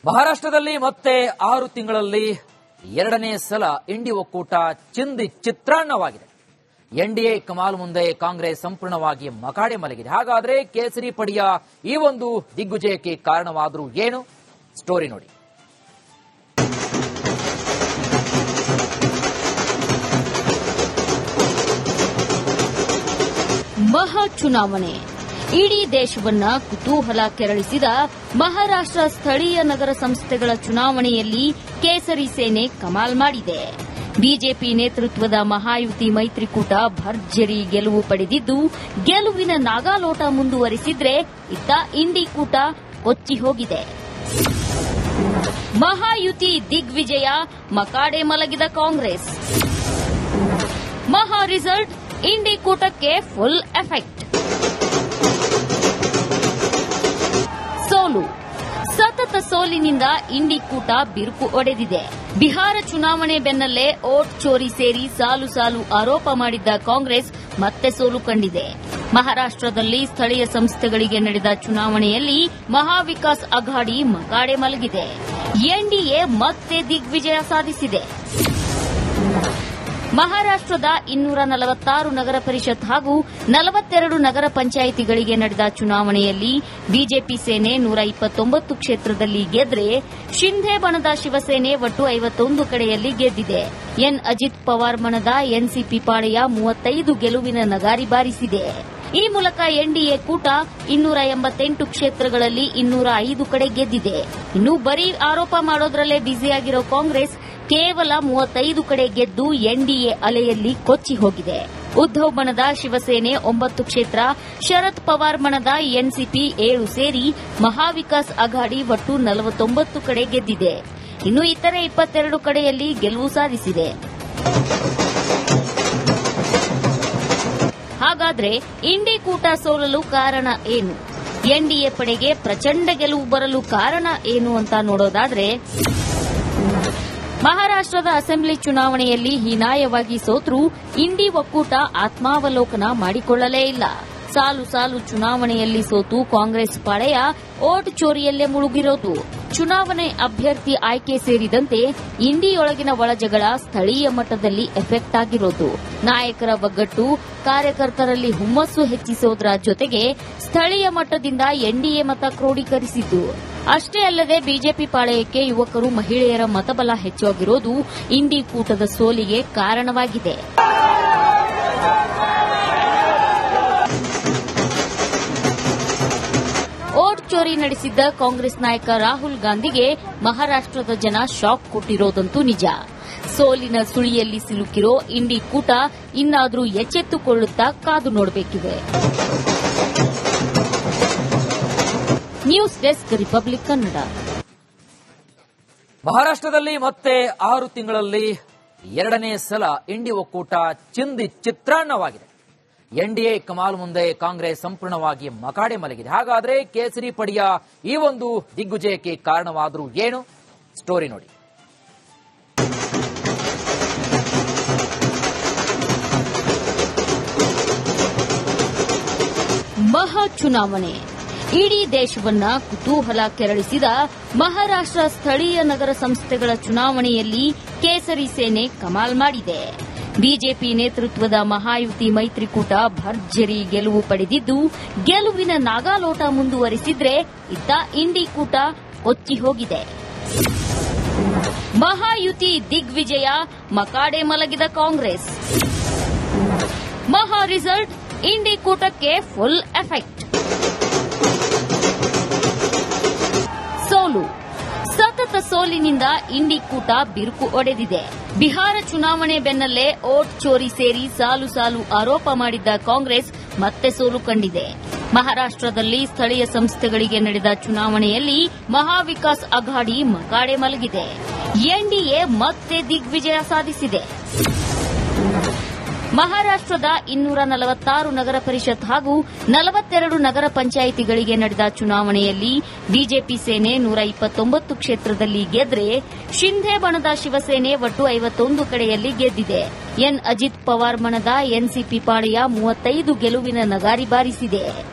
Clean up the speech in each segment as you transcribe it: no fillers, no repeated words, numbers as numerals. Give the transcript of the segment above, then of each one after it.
ಮಹಾರಾಷ್ಟ್ರದಲ್ಲಿ ಮತ್ತೆ 6 ತಿಂಗಳಲ್ಲಿ ಎರಡನೇ ಸಲ ಇಂಡಿ ಒಕ್ಕೂಟ ಚಿಂದಿ ಚಿತ್ರಾನ್ನವಾಗಿದೆ. ಎನ್ಡಿಎ ಕಮಾಲ್ ಮುಂದೆ ಕಾಂಗ್ರೆಸ್ ಸಂಪೂರ್ಣವಾಗಿ ಮಕಾಡೆ ಮಲಗಿದೆ. ಹಾಗಾದ್ರೆ ಕೇಸರಿ ಪಡೆಯ ಈ ಒಂದು ದಿಗ್ವಿಜಯಕ್ಕೆ ಕಾರಣವಾದರೂ ಏನು? ಸ್ಟೋರಿ ನೋಡಿ. ಮಹಾ ಚುನಾವಣೆ ಇಡೀ ದೇಶವನ್ನ ಕುತೂಹಲ ಕೆರಳಿಸಿದ ಮಹಾರಾಷ್ಟ್ರ ಸ್ಥಳೀಯ ನಗರ ಸಂಸ್ಥೆಗಳ ಚುನಾವಣೆಯಲ್ಲಿ ಕೇಸರಿ ಸೇನೆ ಕಮಾಲ್ ಮಾಡಿದೆ. ಬಿಜೆಪಿ ನೇತೃತ್ವದ ಮಹಾಯುತಿ ಮೈತ್ರಿಕೂಟ ಭರ್ಜರಿ ಗೆಲುವು ಪಡೆದಿದ್ದು, ಗೆಲುವಿನ ನಾಗಾಲೋಟ ಮುಂದುವರಿಸಿದ್ರೆ ಇತ್ತ ಇಂಡಿ ಕೂಟ ಕೊಚ್ಚಿ ಹೋಗಿದೆ. ಮಹಾಯುತಿ ದಿಗ್ವಿಜಯ, ಮಕಾಡೆ ಮಲಗಿದ ಕಾಂಗ್ರೆಸ್. ಮಹಾ ರಿಸಲ್ಟ್, ಇಂಡಿ ಕೂಟಕ್ಕೆ ಫುಲ್ ಎಫೆಕ್ಟ್. ಸೋಲು, ಸತತ ಸೋಲಿನಿಂದ ಇಂಡಿ ಕೂಟ ಬಿರುಕು ಒಡೆದಿದೆ. ಬಿಹಾರ ಚುನಾವಣೆ ಬೆನ್ನಲ್ಲೇ ಓಟ್ ಚೋರಿ ಸೇರಿ ಸಾಲು ಸಾಲು ಆರೋಪ ಮಾಡಿದ್ದ ಕಾಂಗ್ರೆಸ್ ಮತ್ತೆ ಸೋಲು ಕಂಡಿದೆ. ಮಹಾರಾಷ್ಟ್ರದಲ್ಲಿ ಸ್ಥಳೀಯ ಸಂಸ್ಥೆಗಳಿಗೆ ನಡೆದ ಚುನಾವಣೆಯಲ್ಲಿ ಮಹಾವಿಕಾಸ್ ಅಘಾಡಿ ಮಕಾಡೆ ಮಲಗಿದೆ. ಎನ್ಡಿಎ ಮತ್ತೆ ದಿಗ್ವಿಜಯ ಸಾಧಿಸಿದೆ. ಮಹಾರಾಷ್ಟ್ರದ 246 ನಗರ ಪರಿಷತ್ ಹಾಗೂ 42 ನಗರ ಪಂಚಾಯಿತಿಗಳಿಗೆ ನಡೆದ ಚುನಾವಣೆಯಲ್ಲಿ ಬಿಜೆಪಿ ಸೇನೆ 129 ಕ್ಷೇತ್ರದಲ್ಲಿ ಗೆದ್ರೆ, ಶಿಂಧೆ ಬಣದ ಶಿವಸೇನೆ ಒಟ್ಟು 51 ಕಡೆಯಲ್ಲಿ ಗೆದ್ದಿದೆ. ಎನ್ ಅಜಿತ್ ಪವಾರ್ ಬಣದ ಎನ್ಸಿಪಿ ಪಾಳೆಯ 35 ಗೆಲುವಿನ ನಗಾರಿ ಬಾರಿಸಿದೆ. ಈ ಮೂಲಕ ಎನ್ಡಿಎ ಕೂಟ 288 ಕ್ಷೇತ್ರಗಳಲ್ಲಿ 205 ಕಡೆ ಗೆದ್ದಿದೆ. ಇನ್ನು ಬರೀ ಆರೋಪ ಮಾಡೋದ್ರಲ್ಲೇ ಬ್ಯುಸಿಯಾಗಿರೋ ಕಾಂಗ್ರೆಸ್ ಕೇವಲ 35 ಕಡೆ ಗೆದ್ದು ಎನ್ಡಿಎ ಅಲೆಯಲ್ಲಿ ಕೊಚ್ಚಿ ಹೋಗಿದೆ. ಉದ್ದವ್ ಬಣದ ಶಿವಸೇನೆ 9 ಕ್ಷೇತ್ರ, ಶರದ್ ಪವಾರ್ ಬಣದ ಎನ್ಸಿಪಿ 7 ಸೇರಿ ಮಹಾವಿಕಾಸ್ ಅಘಾಡಿ ಒಟ್ಟು 49 ಕಡೆ ಗೆದ್ದಿದೆ. ಇನ್ನು ಇತರೆ 22 ಕಡೆಯಲ್ಲಿ ಗೆಲುವು ಸಾಧಿಸಿದೆ. ಹಾಗಾದ್ರೆ ಇಂಡಿ ಕೂಟ ಸೋಲಲು ಕಾರಣ ಏನು? ಎನ್ಡಿಎ ಪಡೆಗೆ ಪ್ರಚಂಡ ಗೆಲುವು ಬರಲು ಕಾರಣ ಏನು ಅಂತ ನೋಡೋದಾದ್ರೆ, ಮಹಾರಾಷ್ಟ್ರದ ಅಸೆಂಬ್ಲಿ ಚುನಾವಣೆಯಲ್ಲಿ ಹೀನಾಯವಾಗಿ ಸೋತ್ರೂ ಇಂಡಿ ಒಕ್ಕೂಟ ಆತ್ಮಾವಲೋಕನ ಮಾಡಿಕೊಳ್ಳಲೇ ಇಲ್ಲ. ಸಾಲು ಸಾಲು ಚುನಾವಣೆಯಲ್ಲಿ ಸೋತು ಕಾಂಗ್ರೆಸ್ ಪಾಳೆಯ ಓಟ್ ಚೋರಿಯಲ್ಲೇ ಮುಳುಗಿರೋದು. ಚುನಾವಣೆ ಅಭ್ಯರ್ಥಿ ಆಯ್ಕೆ ಸೇರಿದಂತೆ ಇಂಡಿಯೊಳಗಿನ ಒಳಜಗಳ ಸ್ಥಳೀಯ ಮಟ್ಟದಲ್ಲಿ ಎಫೆಕ್ಟ್ ಆಗಿರೋದು. ನಾಯಕರ ಒಗ್ಗಟ್ಟು, ಕಾರ್ಯಕರ್ತರಲ್ಲಿ ಹುಮ್ಮಸ್ಸು ಹೆಚ್ಚಿಸೋದ್ರ ಜೊತೆಗೆ ಸ್ಥಳೀಯ ಮಟ್ಟದಿಂದ ಎನ್ಡಿಎ ಮತ ಕ್ರೋಢೀಕರಿಸಿದ್ದು. ಅಷ್ಟೇ ಅಲ್ಲದೆ ಬಿಜೆಪಿ ಪಾಳೆಯಕ್ಕೆ ಯುವಕರು, ಮಹಿಳೆಯರ ಮತಬಲ ಹೆಚ್ಚಾಗಿರೋದು ಇಂಡಿ ಕೂಟದ ಸೋಲಿಗೆ ಕಾರಣವಾಗಿದೆ. ಓಟ್ ಚೋರಿ ನಡೆಸಿದ್ದ ಕಾಂಗ್ರೆಸ್ ನಾಯಕ ರಾಹುಲ್ ಗಾಂಧಿಗೆ ಮಹಾರಾಷ್ಟ್ರದ ಜನ ಶಾಕ್ ಕೊಟ್ಟಿರೋದಂತೂ ನಿಜ. ಸೋಲಿನ ಸುಳಿಯಲ್ಲಿ ಸಿಲುಕಿರೋ ಇಂಡಿ ಕೂಟ ಇನ್ನಾದರೂ ಎಚ್ಚೆತ್ತುಕೊಳ್ಳುತ್ತಾ ಕಾದು ನೋಡಬೇಕಿದೆ. News desk, republic Kannada. ಮಹಾರಾಷ್ಟ್ರದಲ್ಲಿ ಮತ್ತೆ 6 ತಿಂಗಳಲ್ಲಿ ಎರಡನೇ ಸಲ ಇಂಡಿ ಒಕ್ಕೂಟ ಚಿಂದಿ ಚಿತ್ರಾನ್ನವಾಗಿದೆ. ಎನ್ಡಿಎ ಕಮಾಲ್ ಮುಂದೆ ಕಾಂಗ್ರೆಸ್ ಸಂಪೂರ್ಣವಾಗಿ ಮಕಾಡೆ ಮಲಗಿದೆ. ಹಾಗಾದ್ರೆ ಕೇಸರಿ ಪಡೆಯ ಈ ಒಂದು ದಿಗ್ವಿಜಯಕ್ಕೆ ಕಾರಣವಾದರೂ ಏನು? ಸ್ಟೋರಿ ನೋಡಿ. ಮಹಾ ಚುನಾವಣೆ ಇಡೀ ದೇಶವನ್ನ ಕುತೂಹಲ ಕೆರಳಿಸಿದ ಮಹಾರಾಷ್ಟ್ರ ಸ್ಥಳೀಯ ನಗರ ಸಂಸ್ಥೆಗಳ ಚುನಾವಣೆಯಲ್ಲಿ ಕೇಸರಿ ಸೇನೆ ಕಮಾಲ್ ಮಾಡಿದೆ. ಬಿಜೆಪಿ ನೇತೃತ್ವದ ಮಹಾಯುತಿ ಮೈತ್ರಿಕೂಟ ಭರ್ಜರಿ ಗೆಲುವು ಪಡೆದಿದ್ದು, ಗೆಲುವಿನ ನಾಗಾಲೋಟ ಮುಂದುವರಿಸಿದ್ರೆ ಇತ್ತ ಇಂಡಿ ಕೂಟ ಕೊಚ್ಚಿ ಹೋಗಿದೆ. ಮಹಾಯುತಿ ದಿಗ್ವಿಜಯ, ಮಕಾಡೆ ಮಲಗಿದ ಕಾಂಗ್ರೆಸ್. ಮಹಾ ರಿಸಲ್ಟ್, ಇಂಡಿ ಕೂಟಕ್ಕೆ ಫುಲ್ ಎಫೆಕ್ಟ್. ಸೋಲು, ಸತತ ಸೋಲಿನಿಂದ ಇಂಡಿ ಕೂಟ ಬಿರುಕು ಒಡೆದಿದೆ. ಬಿಹಾರ ಚುನಾವಣೆ ಬೆನ್ನಲ್ಲೇ ಓಟ್ ಚೋರಿ ಸೇರಿ ಸಾಲು ಸಾಲು ಆರೋಪ ಮಾಡಿದ್ದ ಕಾಂಗ್ರೆಸ್ ಮತ್ತೆ ಸೋಲು ಕಂಡಿದೆ. ಮಹಾರಾಷ್ಟ್ರದಲ್ಲಿ ಸ್ಥಳೀಯ ಸಂಸ್ಥೆಗಳಿಗೆ ನಡೆದ ಚುನಾವಣೆಯಲ್ಲಿ ಮಹಾವಿಕಾಸ್ ಅಘಾಡಿ ಮಕಾಡೆ ಮಲಗಿದೆ. ಎನ್ಡಿಎ ಮತ್ತೆ ದಿಗ್ವಿಜಯ ಸಾಧಿಸಿದೆ. ಮಹಾರಾಷ್ಟ್ರದ 246 ನಗರ ಪರಿಷತ್ ಹಾಗೂ 42 ನಗರ ಪಂಚಾಯಿತಿಗಳಿಗೆ ನಡೆದ ಚುನಾವಣೆಯಲ್ಲಿ ಬಿಜೆಪಿ ಸೇನೆ 129 ಕ್ಷೇತ್ರದಲ್ಲಿ ಗೆದ್ರೆ, ಶಿಂಧೆ ಬಣದ ಶಿವಸೇನೆ ಒಟ್ಟು 51 ಕಡೆಯಲ್ಲಿ ಗೆದ್ದಿದೆ. ಎನ್ ಅಜಿತ್ ಪವಾರ್ ಬಣದ ಎನ್ಸಿಪಿ ಪಾಳೆಯ 35 ಗೆಲುವಿನ ನಗಾರಿ ಬಾರಿಸಿದೆ.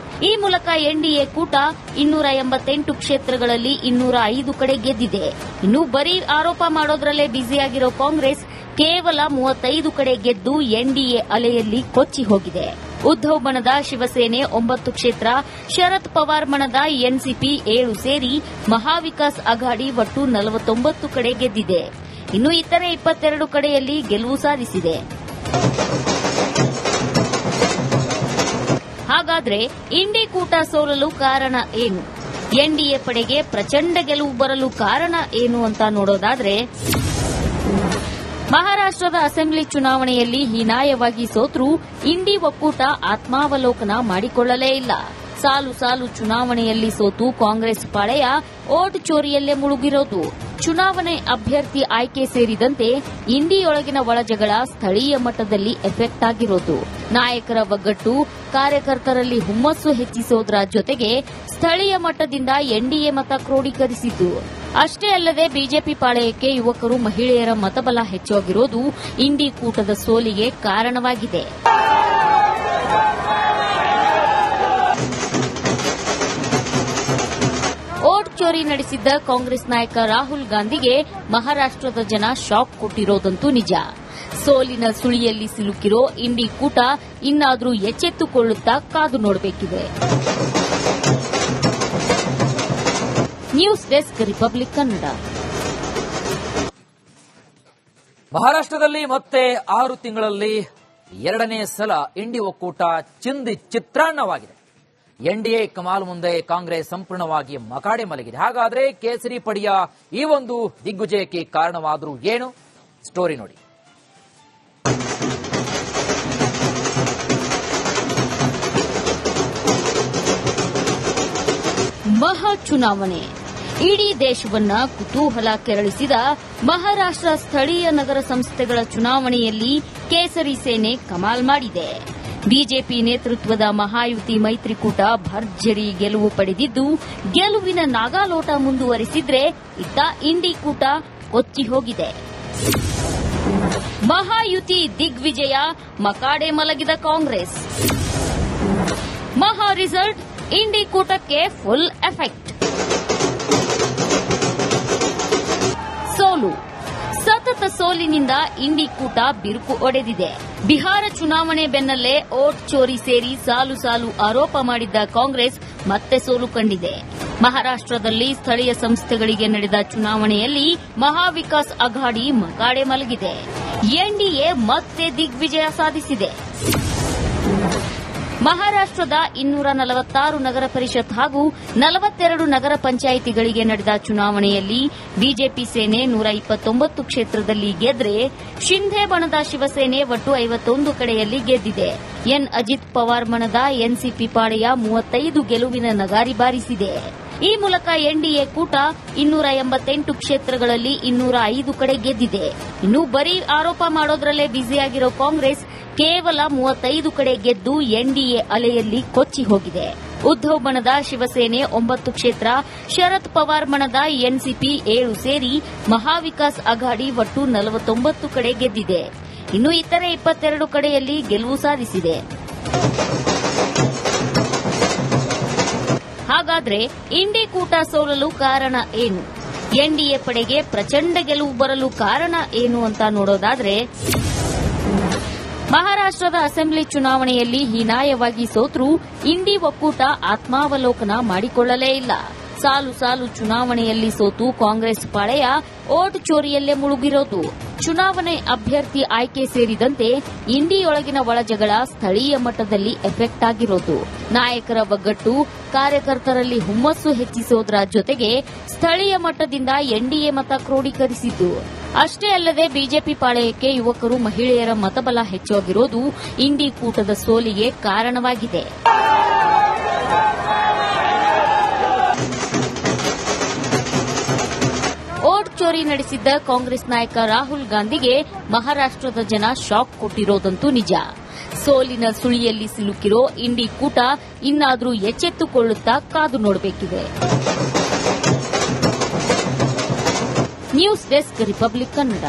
ಈ ಮೂಲಕ ಎನ್ಡಿಎ ಕೂಟ 288 ಕ್ಷೇತ್ರಗಳಲ್ಲಿ 205 ಕಡೆ ಗೆದ್ದಿದೆ. ಇನ್ನು ಬರೀ ಆರೋಪ ಮಾಡೋದ್ರಲ್ಲೇ ಬ್ಯುಸಿಯಾಗಿರೋ ಕಾಂಗ್ರೆಸ್ ಕೇವಲ 35 ಕಡೆ ಗೆದ್ದು ಎನ್ಡಿಎ ಅಲೆಯಲ್ಲಿ ಕೊಚ್ಚಿ ಹೋಗಿದೆ. ಉದ್ದವ್ ಬಣದ ಶಿವಸೇನೆ 9 ಕ್ಷೇತ್ರ, ಶರದ್ ಪವಾರ್ ಬಣದ ಎನ್ಸಿಪಿ 7 ಸೇರಿ ಮಹಾವಿಕಾಸ್ ಅಘಾಡಿ ಒಟ್ಟು 49 ಕಡೆ ಗೆದ್ದಿದೆ. ಇನ್ನು ಇತರೆ 22 ಕಡೆಯಲ್ಲಿ ಗೆಲುವು ಸಾಧಿಸಿದೆ. ಹಾಗಾದ್ರೆ ಇಂಡಿ ಕೂಟ ಸೋಲಲು ಕಾರಣ ಏನು? ಎನ್ಡಿಎ ಪಡೆಗೆ ಪ್ರಚಂಡ ಗೆಲುವು ಬರಲು ಕಾರಣ ಏನು ಅಂತ ನೋಡೋದಾದ್ರೆ, ಮಹಾರಾಷ್ಟದ ಅಸೆಂಬ್ಲಿ ಚುನಾವಣೆಯಲ್ಲಿ ಹೀನಾಯವಾಗಿ ಸೋತ್ರೂ ಇಂಡಿ ಒಕ್ಕೂಟ ಆತ್ಮಾವಲೋಕನ ಮಾಡಿಕೊಳ್ಳಲೇ ಇಲ್ಲ. ಸಾಲು ಸಾಲು ಚುನಾವಣೆಯಲ್ಲಿ ಸೋತು ಕಾಂಗ್ರೆಸ್ ಪಾಳೆಯ ಓಟ್ ಚೋರಿಯಲ್ಲೇ ಮುಳುಗಿರೋದು. ಚುನಾವಣೆ ಅಭ್ಯರ್ಥಿ ಆಯ್ಕೆ ಸೇರಿದಂತೆ ಇಂಡಿಯೊಳಗಿನ ಒಳಜಗಳ ಸ್ಥಳೀಯ ಮಟ್ಟದಲ್ಲಿ ಎಫೆಕ್ಟ್ ಆಗಿರೋದು. ನಾಯಕರ ಒಗ್ಗಟ್ಟು, ಕಾರ್ಯಕರ್ತರಲ್ಲಿ ಹುಮ್ಮಸ್ಸು ಹೆಚ್ಚಿಸೋದ್ರ ಜೊತೆಗೆ ಸ್ಥಳೀಯ ಮಟ್ಟದಿಂದ ಎನ್ಡಿಎ ಮತ ಕ್ರೋಢೀಕರಿಸಿದ್ದು. ಅಷ್ಟೇ ಅಲ್ಲದೆ ಬಿಜೆಪಿ ಪಾಳೆಯಕ್ಕೆ ಯುವಕರು, ಮಹಿಳೆಯರ ಮತಬಲ ಹೆಚ್ಚಾಗಿರೋದು ಇಂಡಿ ಕೂಟದ ಸೋಲಿಗೆ ಕಾರಣವಾಗಿದೆ. ಓಟ್ ಚೋರಿ ನಡೆಸಿದ್ದ ಕಾಂಗ್ರೆಸ್ ನಾಯಕ ರಾಹುಲ್ ಗಾಂಧಿಗೆ ಮಹಾರಾಷ್ಟದ ಜನ ಶಾಕ್ ಕೊಟ್ಟಿರೋದಂತೂ ನಿಜ. ಸೋಲಿನ ಸುಳಿಯಲ್ಲಿ ಸಿಲುಕಿರೋ ಇಂಡಿ ಕೂಟ ಇನ್ನಾದರೂ ಎಚ್ಚೆತ್ತುಕೊಳ್ಳುತ್ತಾ ಕಾದು ನೋಡಬೇಕಿದೆ. News desk, republic Kannada. ಮಹಾರಾಷ್ಟದಲ್ಲಿ ಮತ್ತೆ 6 ತಿಂಗಳಲ್ಲಿ 2ನೇ ಸಲ ಇಂಡಿ ಒಕ್ಕೂಟ ಚಿಂದಿ ಚಿತ್ರಾನ್ನವಾಗಿದೆ. ಎನ್ಡಿಎ ಕಮಾಲ್ ಮುಂದೆ ಕಾಂಗ್ರೆಸ್ ಸಂಪೂರ್ಣವಾಗಿ ಮಕಾಡೆ ಮಲಗಿದೆ. ಹಾಗಾದ್ರೆ ಕೇಸರಿ ಪಡೆಯ ಈ ಒಂದು ದಿಗ್ವಿಜಯಕ್ಕೆ ಕಾರಣವಾದರೂ ಏನು? ಸ್ಟೋರಿ ನೋಡಿ. ಮಹಾ ಚುನಾವಣೆ ಇಡೀ ದೇಶವನ್ನ ಕುತೂಹಲ ಕೆರಳಿಸಿದ ಮಹಾರಾಷ್ಟ್ರ ಸ್ಥಳೀಯ ನಗರ ಸಂಸ್ಥೆಗಳ ಚುನಾವಣೆಯಲ್ಲಿ ಕೇಸರಿ ಸೇನೆ ಕಮಾಲ್ ಮಾಡಿದೆ. ಬಿಜೆಪಿ ನೇತೃತ್ವದ ಮಹಾಯುತಿ ಮೈತ್ರಿಕೂಟ ಭರ್ಜರಿ ಗೆಲುವು ಪಡೆದಿದ್ದು, ಗೆಲುವಿನ ನಾಗಾಲೋಟ ಮುಂದುವರಿಸಿದ್ರೆ ಇತ್ತ ಇಂಡಿ ಕೂಟ ಕೊಚ್ಚಿ ಹೋಗಿದೆ. ಮಹಾಯುತಿ ದಿಗ್ವಿಜಯ, ಮಕಾಡೆ ಮಲಗಿದ ಕಾಂಗ್ರೆಸ್. ಮಹಾ ರಿಸಲ್ಟ್, ಇಂಡಿ ಕೂಟಕ್ಕೆ ಫುಲ್ ಎಫೆಕ್ಟ್. ಸೋಲು, ಸತತ ಸೋಲಿನಿಂದ ಇಂಡಿ ಕೂಟ ಬಿರುಕು ಒಡೆದಿದೆ. ಬಿಹಾರ ಚುನಾವಣೆ ಬೆನ್ನಲ್ಲೇ ಓಟ್ ಚೋರಿ ಸೇರಿ ಸಾಲು ಸಾಲು ಆರೋಪ ಮಾಡಿದ್ದ ಕಾಂಗ್ರೆಸ್ ಮತ್ತೆ ಸೋಲು ಕಂಡಿದೆ. ಮಹಾರಾಷ್ಟದಲ್ಲಿ ಸ್ಥಳೀಯ ಸಂಸ್ಥೆಗಳಿಗೆ ನಡೆದ ಚುನಾವಣೆಯಲ್ಲಿ ಮಹಾವಿಕಾಸ್ ಅಘಾಡಿ ಮಕಾಡೆ ಮಲಗಿದೆ. ಎನ್ಡಿಎ ಮತ್ತೆ ದಿಗ್ವಿಜಯ ಸಾಧಿಸಿದೆ. ಮಹಾರಾಷ್ಟದ 246 ನಗರ ಪರಿಷತ್ ಹಾಗೂ 42 ನಗರ ಪಂಚಾಯಿತಿಗಳಿಗೆ ನಡೆದ ಚುನಾವಣೆಯಲ್ಲಿ ಬಿಜೆಪಿ ಸೇನೆ 129 ಕ್ಷೇತ್ರದಲ್ಲಿ ಗೆದ್ರೆ, ಶಿಂಧೆ ಬಣದ ಶಿವಸೇನೆ ಒಟ್ಟು 51 ಕಡೆಯಲ್ಲಿ ಗೆದ್ದಿದೆ. ಎನ್ ಅಜಿತ್ ಪವಾರ್ ಬಣದ ಎನ್ಸಿಪಿ ಪಾಳೆಯ 35 ಗೆಲುವಿನ ನಗಾರಿ ಬಾರಿಸಿದೆ. ಈ ಮೂಲಕ ಎನ್ಡಿಎ ಕೂಟ 288 ಕ್ಷೇತ್ರಗಳಲ್ಲಿ 205 ಕಡೆ ಗೆದ್ದಿದೆ. ಇನ್ನು ಬರೀ ಆರೋಪ ಮಾಡೋದ್ರಲ್ಲೇ ಬ್ಯುಸಿಯಾಗಿರೋ ಕಾಂಗ್ರೆಸ್ ಕೇವಲ 35 ಕಡೆ ಗೆದ್ದು ಎನ್ಡಿಎ ಅಲೆಯಲ್ಲಿ ಕೊಚ್ಚಿ ಹೋಗಿದೆ. ಉದ್ದವ್ ಬಣದ ಶಿವಸೇನೆ 9 ಕ್ಷೇತ್ರ, ಶರದ್ ಪವಾರ್ ಬಣದ ಎನ್ಸಿಪಿ 7 ಸೇರಿ ಮಹಾವಿಕಾಸ್ ಅಘಾಡಿ ಒಟ್ಟು 49 ಕಡೆ ಗೆದ್ದಿದೆ. ಇನ್ನು ಇತರೆ 22 ಕಡೆಯಲ್ಲಿ ಗೆಲುವು ಸಾಧಿಸಿದೆ. ಹಾಗಾದ್ರೆ ಇಂಡಿ ಕೂಟ ಸೋಲಲು ಕಾರಣ ಏನು? ಎನ್ಡಿಎ ಪಡೆಗೆ ಪ್ರಚಂಡ ಗೆಲುವು ಬರಲು ಕಾರಣ ಏನು ಅಂತ ನೋಡೋದಾದ್ರೆ, ಮಹಾರಾಷ್ಟದ ಅಸೆಂಬ್ಲಿ ಚುನಾವಣೆಯಲ್ಲಿ ಹೀನಾಯವಾಗಿ ಸೋತ್ರೂ ಇಂಡಿ ಒಕ್ಕೂಟ ಆತ್ಮಾವಲೋಕನ ಮಾಡಿಕೊಳ್ಳಲೇ ಇಲ್ಲ. ಸಾಲು ಸಾಲು ಚುನಾವಣೆಯಲ್ಲಿ ಸೋತು ಕಾಂಗ್ರೆಸ್ ಪಾಳೆಯ ಓಟ್ ಚೋರಿಯಲ್ಲೇ ಮುಳುಗಿರೋದು. ಚುನಾವಣೆ ಅಭ್ಯರ್ಥಿ ಆಯ್ಕೆ ಸೇರಿದಂತೆ ಇಂಡಿಯೊಳಗಿನ ಒಳಜಗಳ ಸ್ಥಳೀಯ ಮಟ್ಟದಲ್ಲಿ ಎಫೆಕ್ಟ್ ಆಗಿರೋದು. ನಾಯಕರ ಒಗ್ಗಟ್ಟು, ಕಾರ್ಯಕರ್ತರಲ್ಲಿ ಹುಮ್ಮಸ್ಸು ಹೆಚ್ಚಿಸೋದ್ರ ಜೊತೆಗೆ ಸ್ಥಳೀಯ ಮಟ್ಟದಿಂದ ಎನ್ಡಿಎ ಮತ ಕ್ರೋಢೀಕರಿಸಿದ್ದು. ಅಷ್ಟೇ ಅಲ್ಲದೆ ಬಿಜೆಪಿ ಪಾಳೆಯಕ್ಕೆ ಯುವಕರು, ಮಹಿಳೆಯರ ಮತಬಲ ಹೆಚ್ಚಾಗಿರೋದು ಇಂಡಿ ಕೂಟದ ಸೋಲಿಗೆ ಕಾರಣವಾಗಿದೆ. ಓಟ್ ಚೋರಿ ನಡೆಸಿದ್ದ ಕಾಂಗ್ರೆಸ್ ನಾಯಕ ರಾಹುಲ್ ಗಾಂಧಿಗೆ ಮಹಾರಾಷ್ಟದ ಜನ ಶಾಕ್ ಕೊಟ್ಟಿರೋದಂತೂ ನಿಜ. ಸೋಲಿನ ಸುಳಿಯಲ್ಲಿ ಸಿಲುಕಿರೋ ಇಂಡಿ ಕೂಟ ಇನ್ನಾದರೂ ಎಚ್ಚೆತ್ತುಕೊಳ್ಳುತ್ತಾ ಕಾದು ನೋಡಬೇಕಿದೆ. News desk, republic Kannada.